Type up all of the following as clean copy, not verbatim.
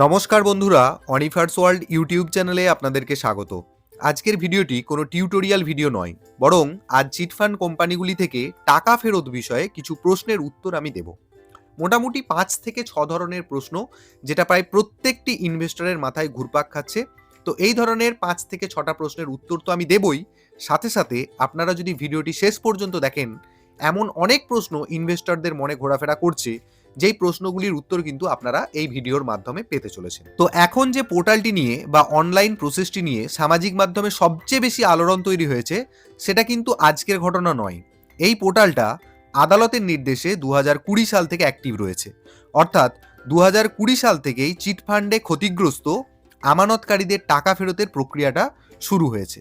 নমস্কার বন্ধুরা, অনিফার্স world YouTube চ্যানেলে আপনাদেরকে স্বাগত। আজকের ভিডিওটি কোনো টিউটোরিয়াল ভিডিও নয়, বরং আজ চিটফান্ড কোম্পানিগুলি থেকে টাকা ফেরত বিষয়ে কিছু প্রশ্নের উত্তর আমি দেব। মোটামুটি 5 থেকে 6 ধরনের প্রশ্ন, যেটা প্রায় প্রত্যেকটি ইনভেস্টরের মাথায় ঘুরপাক খাচ্ছে। তো এই ধরনের 5 থেকে 6টা প্রশ্নের উত্তর তো আমি দেবই, সাথে সাথে আপনারা যদি ভিডিওটি শেষ পর্যন্ত দেখেন, এমন অনেক প্রশ্ন ইনভেস্টরদের মনে ঘোরাফেরা করছে, যেই প্রশ্নগুলির উত্তর কিন্তু আপনারা এই ভিডিওর মাধ্যমে পেতে চলেছেন। তো এখন যে পোর্টালটি নিয়ে বা অনলাইন প্রসেসটি নিয়ে সামাজিক মাধ্যমে সবচেয়ে বেশি আলোড়ন তৈরি হয়েছে, সেটা কিন্তু আজকের ঘটনা নয়। এই পোর্টালটা আদালতের নির্দেশে 2020 সাল থেকে অ্যাক্টিভ রয়েছে। অর্থাৎ 2020 সাল থেকেই চিটফান্ডে ক্ষতিগ্রস্ত আমানতকারীদের টাকা ফেরতের প্রক্রিয়াটা শুরু হয়েছে।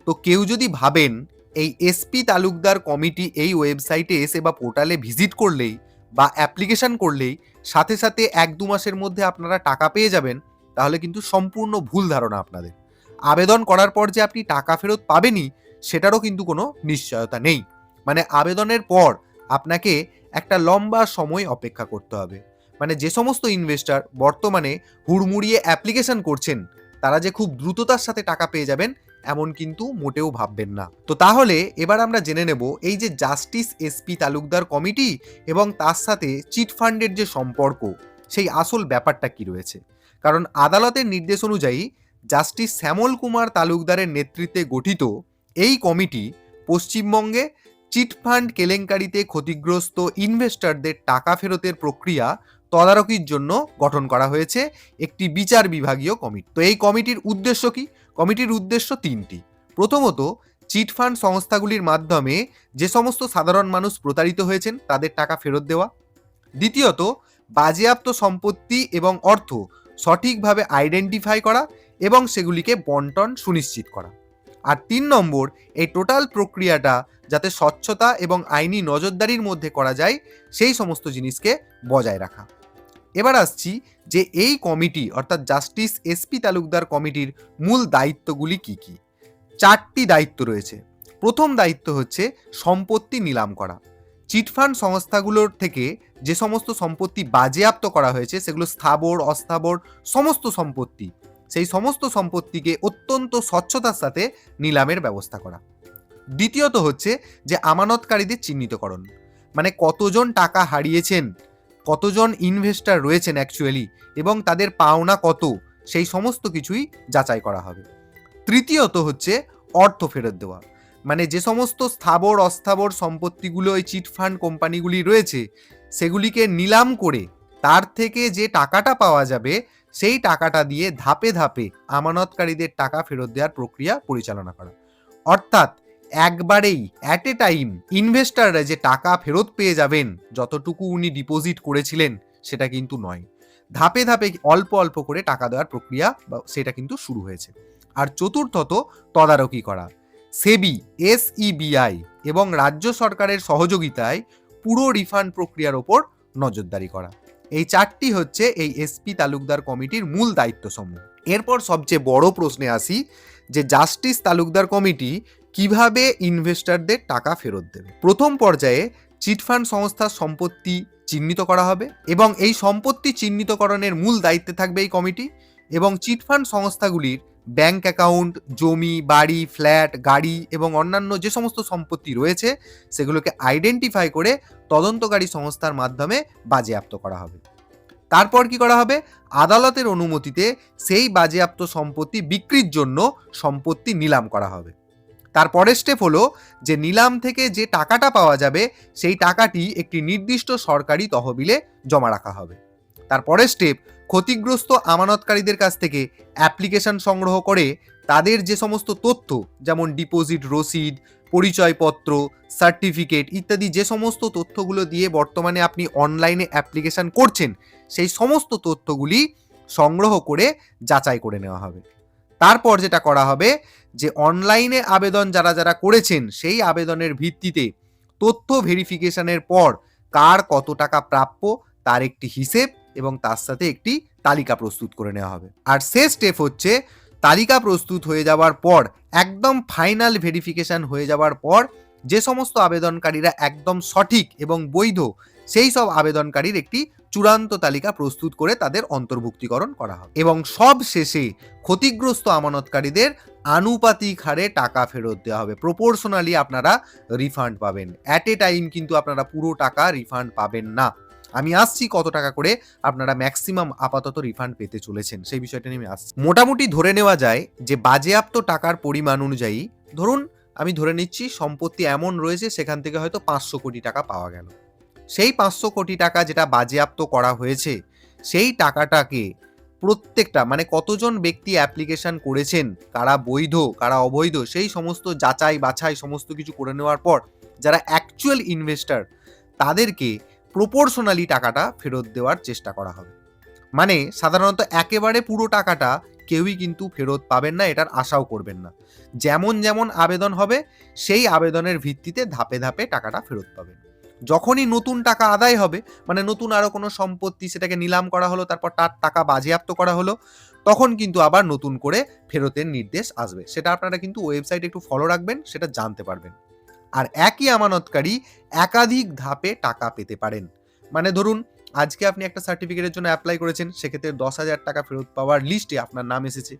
তো কেউ যদি ভাবেন এই এসপি তালুকদার কমিটি এই ওয়েবসাইটে এসে বা পোর্টালে ভিজিট করলেই বা অ্যাপ্লিকেশন করলেই সাথে সাথে 1-2 মাসের মধ্যে আপনারা টাকা পেয়ে যাবেন, তাহলে কিন্তু সম্পূর্ণ ভুল ধারণা আপনাদের। আবেদন করার পর যে আপনি টাকা ফেরত পাবেনই, সেটারও কিন্তু কোনো নিশ্চয়তা নেই। মানে আবেদনের পর আপনাকে একটা লম্বা সময় অপেক্ষা করতে হবে। মানে যে সমস্ত ইনভেস্টর বর্তমানে হুড়মুড়িয়ে অ্যাপ্লিকেশন করছেন, তারা যে খুব দ্রুততার সাথে টাকা পেয়ে যাবেন, এমন কিন্তু মোটেও ভাববেন না। তো তাহলে এবার আমরা জেনে নেব এই যে জাস্টিস এসপি তালুকদার কমিটি এবং তার সাথে চিটফান্ডের যে সম্পর্ক, সেই আসল ব্যাপারটা কি রয়েছে। কারণ আদালতের নির্দেশ অনুযায়ী জাস্টিস শ্যামল কুমার তালুকদারের নেতৃত্বে গঠিত এই কমিটি পশ্চিমবঙ্গে চিটফান্ড কেলেঙ্কারিতে ক্ষতিগ্রস্ত ইনভেস্টরদের টাকা ফেরতের প্রক্রিয়া তদারকির জন্য গঠন করা হয়েছে একটি বিচার বিভাগীয় কমিটি। তো এই কমিটির উদ্দেশ্য কি? কমিটির উদ্দেশ্য 3টি। প্রথমত, চিটফান্ড সংস্থাগুলির মাধ্যমে যে সমস্ত সাধারণ মানুষ প্রতারিত হয়েছেন তাদের টাকা ফেরত দেওয়া। দ্বিতীয়ত, বাজেয়াপ্ত সম্পত্তি এবং অর্থ সঠিকভাবে আইডেন্টিফাই করা এবং সেগুলিকে বন্টন সুনিশ্চিত করা। আর 3 নম্বর, এই টোটাল প্রক্রিয়াটা যাতে স্বচ্ছতা এবং আইনি নজরদারির মধ্যে করা যায়, সেই সমস্ত জিনিসকে বজায় রাখা। এবার আসছি যে এই কমিটি অর্থাৎ জাস্টিস এসপি তালুকদার কমিটির মূল দায়িত্বগুলি কি কি। 4টি দায়িত্ব রয়েছে। প্রথম দায়িত্ব হচ্ছে সম্পত্তি নিলাম করা। চিটফান্ড সংস্থাগুলোর থেকে যে সমস্ত সম্পত্তি বাজেয়াপ্ত করা হয়েছে, সেগুলো স্থাবর অস্থাবর সমস্ত সম্পত্তি, সেই সমস্ত সম্পত্তিকে অত্যন্ত স্বচ্ছতার সাথে নিলামের ব্যবস্থা করা। দ্বিতীয়ত হচ্ছে যে আমানতকারীদের চিহ্নিতকরণ, মানে কতজন টাকা হারিয়েছেন, কতজন ইনভেস্টর রয়েছেন অ্যাকচুয়ালি, এবং তাদের পাওনা কত, সেই সমস্ত কিছুই যাচাই করা হবে। তৃতীয়ত হচ্ছে অর্থ ফেরত দেওয়া, মানে যে সমস্ত স্থাবর অস্থাবর সম্পত্তিগুলো এই চিটফান্ড কোম্পানিগুলি রয়েছে, সেগুলিকে নিলাম করে তার থেকে যে টাকাটা পাওয়া যাবে, সেই টাকাটা দিয়ে ধাপে ধাপে আমানতকারীদের টাকা ফেরত দেওয়ার প্রক্রিয়া পরিচালনা করা। অর্থাৎ একবারেই অ্যাট এ টাইম ইনভেস্টররা যে টাকা ফেরত পেয়ে যাবেন যতটুকু উনি ডিপোজিট করেছিলেন, সেটা কিন্তু নয়। ধাপে ধাপে অল্প অল্প করে টাকা দেওয়ার প্রক্রিয়া সেটা কিন্তু শুরু হয়েছে। আর চতুর্থত, তদারকি করা। সেবি, এসইবিআই এবং রাজ্য সরকারের সহযোগিতায় পুরো রিফান্ড প্রক্রিয়ার ওপর নজরদারি করা। এই 4টি হচ্ছে এই এসপি তালুকদার কমিটির মূল দায়িত্বসমূহ। এরপর সবচেয়ে বড় প্রশ্নে আসি যে জাস্টিস তালুকদার কমিটি কিভাবে ইনভেস্টরদের টাকা ফেরত দেবে। প্রথম পর্যায়ে চিটফান্ড সংস্থার সম্পত্তি চিহ্নিত করা হবে এবং এই সম্পত্তি চিহ্নিতকরণের মূল দায়িত্বে থাকবে এই কমিটি, এবং চিটফান্ড সংস্থাগুলির ব্যাংক অ্যাকাউন্ট, জমি, বাড়ি, ফ্ল্যাট, গাড়ি এবং অন্যান্য যে সমস্ত সম্পত্তি রয়েছে, সেগুলোকে আইডেন্টিফাই করে তদন্তকারী সংস্থার মাধ্যমে বাজেয়াপ্ত করা হবে। তারপর কি করা হবে? আদালতের অনুমতিতে সেই বাজেয়াপ্ত সম্পত্তি বিক্রির জন্য সম্পত্তি নিলাম করা হবে। তারপরের স্টেপ হলো যে নিলাম থেকে যে টাকাটা পাওয়া যাবে, সেই টাকাটি একটি নির্দিষ্ট সরকারি তহবিলে জমা রাখা হবে। তারপরের স্টেপ, ক্ষতিগ্রস্ত আমানতকারীদের কাছ থেকে অ্যাপ্লিকেশন সংগ্রহ করে তাদের যে সমস্ত তথ্য, যেমন ডিপোজিট রসিদ, পরিচয়পত্র, সার্টিফিকেট ইত্যাদি যে সমস্ত তথ্যগুলো দিয়ে বর্তমানে আপনি অনলাইনে অ্যাপ্লিকেশন করছেন, সেই সমস্ত তথ্যগুলি সংগ্রহ করে যাচাই করে নেওয়া হবে। তারপর যেটা করা হবে যে অনলাইনে আবেদন যারা যারা করেছেন, সেই আবেদনের ভিত্তিতে তথ্য ভেরিফিকেশনের পর কার কত টাকা প্রাপ্য তার একটি হিসেব এবং তার সাথে একটি তালিকা প্রস্তুত করে নেওয়া হবে। আর শেষ স্টেপ হচ্ছে তালিকা প্রস্তুত হয়ে যাওয়ার পর, একদম ফাইনাল ভেরিফিকেশন হয়ে যাওয়ার পর, যে সমস্ত আবেদনকারীরা একদম সঠিক এবং বৈধ, সেই সব আবেদনকারীর একটি চূড়ান্ত তালিকা প্রস্তুত করে তাদের অন্তর্ভুক্তিকরণ করা হবে এবং সব শেষে ক্ষতিগ্রস্ত আমানতকারীদের আনুপাতিক হারে টাকা ফেরত দেওয়া হবে। প্রপোর্শনালি আপনারা রিফান্ড পাবেন। অ্যাট এ টাইম কিন্তু আপনারা পুরো টাকা রিফান্ড পাবেন না। আমি আসছি কত টাকা করে আপনারা ম্যাক্সিমাম আপাতত রিফান্ড পেতে চলেছেন সেই বিষয়টা নিয়ে আমি আসছি। মোটামুটি ধরে নেওয়া যায় যে বাজেয়াপ্ত টাকার পরিমাণ অনুযায়ী ধরুন আমি ধরে নিচ্ছি সম্পত্তি এমন রয়েছে সেখান থেকে হয়তো 500 কোটি টাকা পাওয়া গেল। সেই 500 কোটি টাকা যেটা বাজেয়াপ্ত করা হয়েছে সেই টাকাটাকে প্রত্যেকটা মানে কতজন ব্যক্তি অ্যাপ্লিকেশন করেছেন, কারা বৈধ কারা অবৈধ, সেই সমস্ত যাচাই বাছাই সমস্ত কিছু করে নেওয়ার পর যারা অ্যাকচুয়াল ইনভেস্টর তাদেরকে প্রপোর্শনালি টাকাটা ফেরত দেওয়ার চেষ্টা করা হবে। মানে সাধারণত একেবারে পুরো টাকাটা কেউই কিন্তু ফেরত পাবেন না, এটার আশাও করবেন না। যেমন যেমন আবেদন হবে সেই আবেদনের ভিত্তিতে ধাপে ধাপে টাকাটা ফেরত পাবেন। যখনই নতুন টাকা আদায় হবে, মানে নতুন আরো কোনো সম্পত্তি সেটাকে নিলাম করা হলো, তারপর তার টাকা বাজেয়াপ্ত করা হলো, তখন কিন্তু আবার নতুন করে ফেরতের নির্দেশ আসবে। সেটা আপনারা কিন্তু ওয়েবসাইটে একটু ফলো রাখবেন, সেটা জানতে পারবেন। আর একই আমানতকারী একাধিক ধাপে টাকা পেতে পারেন। মানে ধরুন আজকে আপনি একটা সার্টিফিকেটের জন্য অ্যাপ্লাই করেছেন, সেক্ষেত্রে 10,000 টাকা ফেরত পাওয়ার লিস্টে আপনার নাম এসেছে।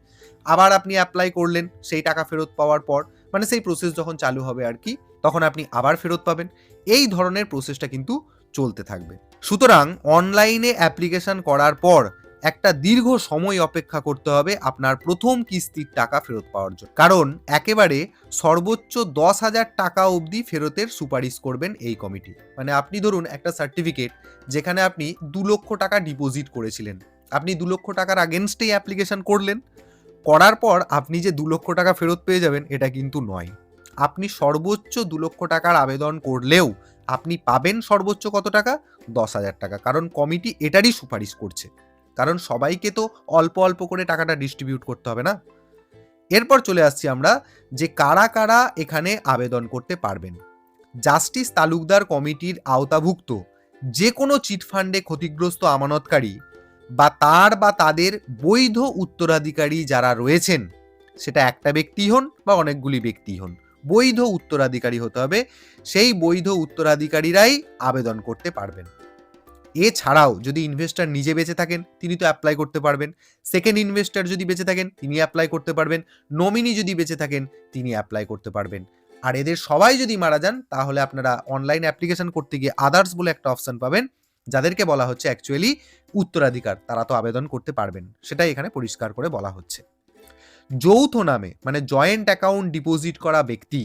আবার আপনি অ্যাপ্লাই করলেন, সেই টাকা ফেরত পাওয়ার পর মানে সেই প্রসেস যখন চালু হবে আর কি, তখন আপনি আবার ফেরত পাবেন। এই ধরনের প্রসেসটা কিন্তু চলতে থাকবে। সুতরাং অনলাইনে অ্যাপ্লিকেশন করার পর একটা দীর্ঘ সময় অপেক্ষা করতে হবে আপনার প্রথম কিস্তির টাকা ফেরত পাওয়ার জন্য, কারণ একেবারে সর্বোচ্চ 10,000 টাকা অবধি ফেরতের সুপারিশ করবেন এই কমিটি। মানে আপনি ধরুন একটা সার্টিফিকেট যেখানে আপনি 2 লক্ষ টাকা ডিপোজিট করেছিলেন, আপনি 2 লক্ষ টাকার আগেনস্টেই অ্যাপ্লিকেশন করলেন, করার পর আপনি যে 2 লক্ষ টাকা ফেরত পেয়ে যাবেন এটা কিন্তু নয়। আপনি সর্বোচ্চ 2 লক্ষ টাকার আবেদন করলেও আপনি পাবেন সর্বোচ্চ কত টাকা? 10,000 টাকা। কারণ কমিটি এটারই সুপারিশ করছে, কারণ সবাইকে তো অল্প অল্প করে টাকাটা ডিস্ট্রিবিউট করতে হবে না। এরপর চলে আসছি আমরা যে কারা কারা এখানে আবেদন করতে পারবেন। জাস্টিস তালুকদার কমিটির আওতাভুক্ত যে কোনো চিটফান্ডে ক্ষতিগ্রস্ত আমানতকারী বা তার বা তাদের বৈধ উত্তরাধিকারী যারা রয়েছেন, সেটা একটা ব্যক্তি হন বা অনেকগুলি ব্যক্তি হন, বৈধ উত্তরাধিকারী হতে হবে। সেই বৈধ উত্তরাধিকারীরাই আবেদন করতে পারবেন। এছাড়াও যদি ইনভেস্টর নিজে বেঁচে থাকেন তিনি তো অ্যাপ্লাই করতে পারবেন, সেকেন্ড ইনভেস্টর যদি বেঁচে থাকেন তিনি অ্যাপ্লাই করতে পারবেন, নমিনি যদি বেঁচে থাকেন তিনি অ্যাপ্লাই করতে পারবেন। আর এদের সবাই যদি মারা যান তাহলে আপনারা অনলাইন অ্যাপ্লিকেশন করতে গিয়ে আদার্স বলে একটা অপশন পাবেন, যাদেরকে বলা হচ্ছে অ্যাকচুয়ালি উত্তরাধিকার, তারা তো আবেদন করতে পারবেন, সেটাই এখানে পরিষ্কার করে বলা হচ্ছে। যৌথ নামে মানে জয়েন্ট অ্যাকাউন্ট ডিপোজিট করা ব্যক্তি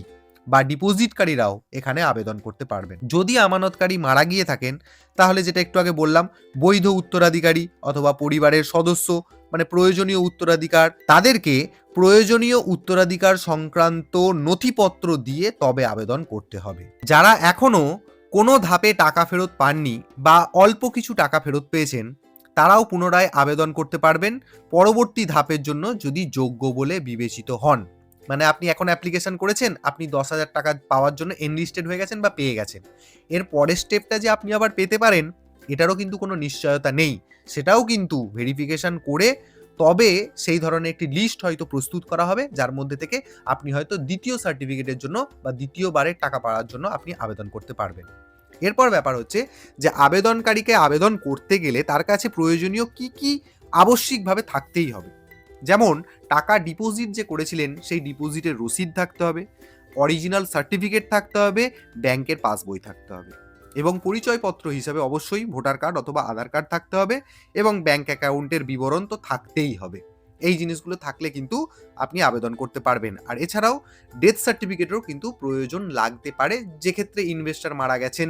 বা ডিপোজিটকারীরাও এখানে আবেদন করতে পারবেন। যদি আমানতকারী মারা গিয়ে থাকেন তাহলে যেটা একটু আগে বললাম, বৈধ উত্তরাধিকারী অথবা পরিবারের সদস্য মানে প্রয়োজনীয় উত্তরাধিকার, তাদেরকে প্রয়োজনীয় উত্তরাধিকার সংক্রান্ত নথিপত্র দিয়ে তবে আবেদন করতে হবে। যারা এখনো কোনো ধাপে টাকা ফেরত পাননি বা অল্প কিছু টাকা ফেরত পেয়েছেন তারাও পুনরায় আবেদন করতে পারবেন পরবর্তী ধাপের জন্য যদি যোগ্য বলে বিবেচিত হন। মানে আপনি এখন অ্যাপ্লিকেশন করেছেন, আপনি 10,000 টাকা পাওয়ার জন্য এনলিস্টেড হয়ে গেছেন বা পেয়ে গেছেন, এর পরের স্টেপটা যে আপনি আবার পেতে পারেন এটারও কিন্তু কোনো নিশ্চয়তা নেই। সেটাও কিন্তু ভেরিফিকেশন করে তবে সেই ধরনের একটি লিস্ট হয়তো প্রস্তুত করা হবে, যার মধ্যে থেকে আপনি হয়তো দ্বিতীয় সার্টিফিকেটের জন্য বা দ্বিতীয়বারের টাকা পাওয়ার জন্য আপনি আবেদন করতে পারবেন। এরপর ব্যাপার হচ্ছে যে আবেদনকারীকে আবেদন করতে গেলে তার কাছে প্রয়োজনীয় কি কি আবশ্যিকভাবে থাকতেই হবে। যেমন টাকা ডিপোজিট যে করেছিলেন সেই ডিপোজিটের রসিদ থাকতে হবে, অরিজিনাল সার্টিফিকেট থাকতে হবে, ব্যাংকের পাসবই থাকতে হবে এবং পরিচয়পত্র হিসাবে অবশ্যই ভোটার কার্ড অথবা আধার কার্ড থাকতে হবে এবং ব্যাংক অ্যাকাউন্টের বিবরণ তো থাকতেই হবে। এই জিনিসগুলো থাকলে কিন্তু আপনি আবেদন করতে পারবেন। আর এছাড়াও ডেথ সার্টিফিকেটেরও কিন্তু প্রয়োজন লাগতে পারে, যে ক্ষেত্রে ইনভেস্টর মারা গেছেন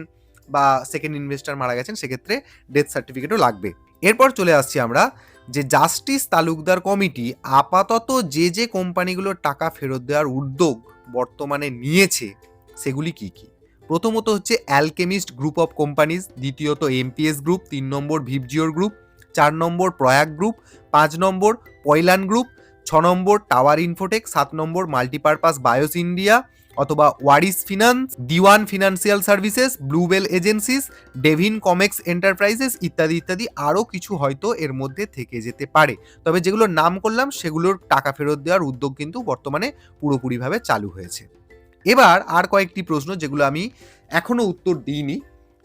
বা সেকেন্ড ইনভেস্টর মারা গেছেন সেক্ষেত্রে ডেথ সার্টিফিকেটও লাগবে। এরপর চলে আসছি আমরা যে জাস্টিস তালুকদার কমিটি আপাতত যে যে কোম্পানিগুলোর টাকা ফেরত দেওয়ার উদ্যোগ বর্তমানে নিয়েছে সেগুলি কি কি। প্রথমত হচ্ছে অ্যালকেমিস্ট গ্রুপ অফ কোম্পানিজ, দ্বিতীয়ত এমপিএস গ্রুপ, 3 নম্বর ভিভজিওর গ্রুপ, 4 নম্বর প্রয়াগ গ্রুপ, 5 নম্বর পয়লান গ্রুপ, 6 নম্বর টাওয়ার ইনফোটেক, 7 নম্বর মাল্টিপারপাস বায়োস ইন্ডিয়া অথবা Waris finance, Dewan financial services, Bluebell agencies, ডেভিন কমেক্স এন্টারপ্রাইজেস ইত্যাদি ইত্যাদি। আরও কিছু হয়তো এর মধ্যে থেকে যেতে পারে, তবে যেগুলোর নাম করলাম সেগুলোর টাকা ফেরত দেওয়ার উদ্যোগ কিন্তু বর্তমানে পুরোপুরিভাবে চালু হয়েছে। এবার আর কয়েকটি প্রশ্ন যেগুলো আমি এখনো উত্তর দিইনি,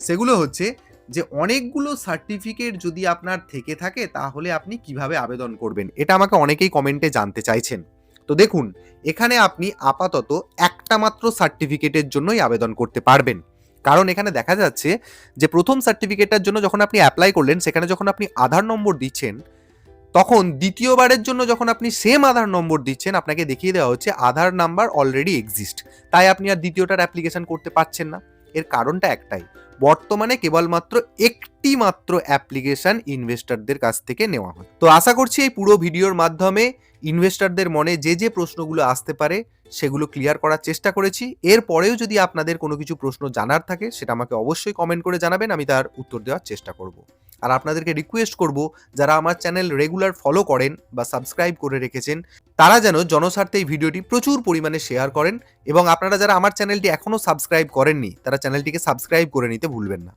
সেগুলো হচ্ছে যে অনেকগুলো সার্টিফিকেট যদি আপনার থেকে থাকে তাহলে আপনি কিভাবে আবেদন করবেন? এটা আমাকে অনেকেই কমেন্টে জানতে চাইছেন। তো দেখুন, এখানে আপনি আপাতত একটা মাত্র সার্টিফিকেটের জন্যই আবেদন করতে পারবেন। কারণ এখানে দেখা যাচ্ছে যে ১ম সার্টিফিকেটটার জন্য যখন আপনি এপ্লাই করলেন, সেখানে যখন আপনি আধার নম্বর দিচ্ছেন, তখন দ্বিতীয়বারের জন্য যখন আপনি সেম আধার নম্বর দিচ্ছেন, আপনাকে দেখিয়ে দেওয়া হচ্ছে আধার নাম্বার অলরেডি এক্সিস্ট। তাই আপনি আর দ্বিতীয়টার অ্যাপ্লিকেশন করতে পারছেন না। এর কারণটা একটাই, বর্তমানে কেবলমাত্র একটি মাত্র অ্যাপ্লিকেশন ইনভেস্টরদের কাছ থেকে নেওয়া হয়। তো আশা করছি এই পুরো ভিডিওর মাধ্যমে ইনভেস্টরদের মনে যে প্রশ্নগুলো আসতে পারে সেগুলো ক্লিয়ার করার চেষ্টা করেছি। এর পরেও যদি আপনাদের কোনো কিছু প্রশ্ন জানার থাকে সেটা আমাকে অবশ্যই কমেন্ট করে জানাবেন, আমি তার উত্তর দেওয়ার চেষ্টা করব। আর আপনাদেরকে রিকোয়েস্ট করব, যারা আমার চ্যানেল রেগুলার ফলো করেন বা সাবস্ক্রাইব করে রেখেছেন, তারা যেন জনস্বার্থে এই ভিডিওটি প্রচুর পরিমাণে শেয়ার করেন এবং আপনারা যারা আমার চ্যানেলটি এখনো সাবস্ক্রাইব করেননি তারা চ্যানেলটিকে সাবস্ক্রাইব করে নিতে ভুলবেন না।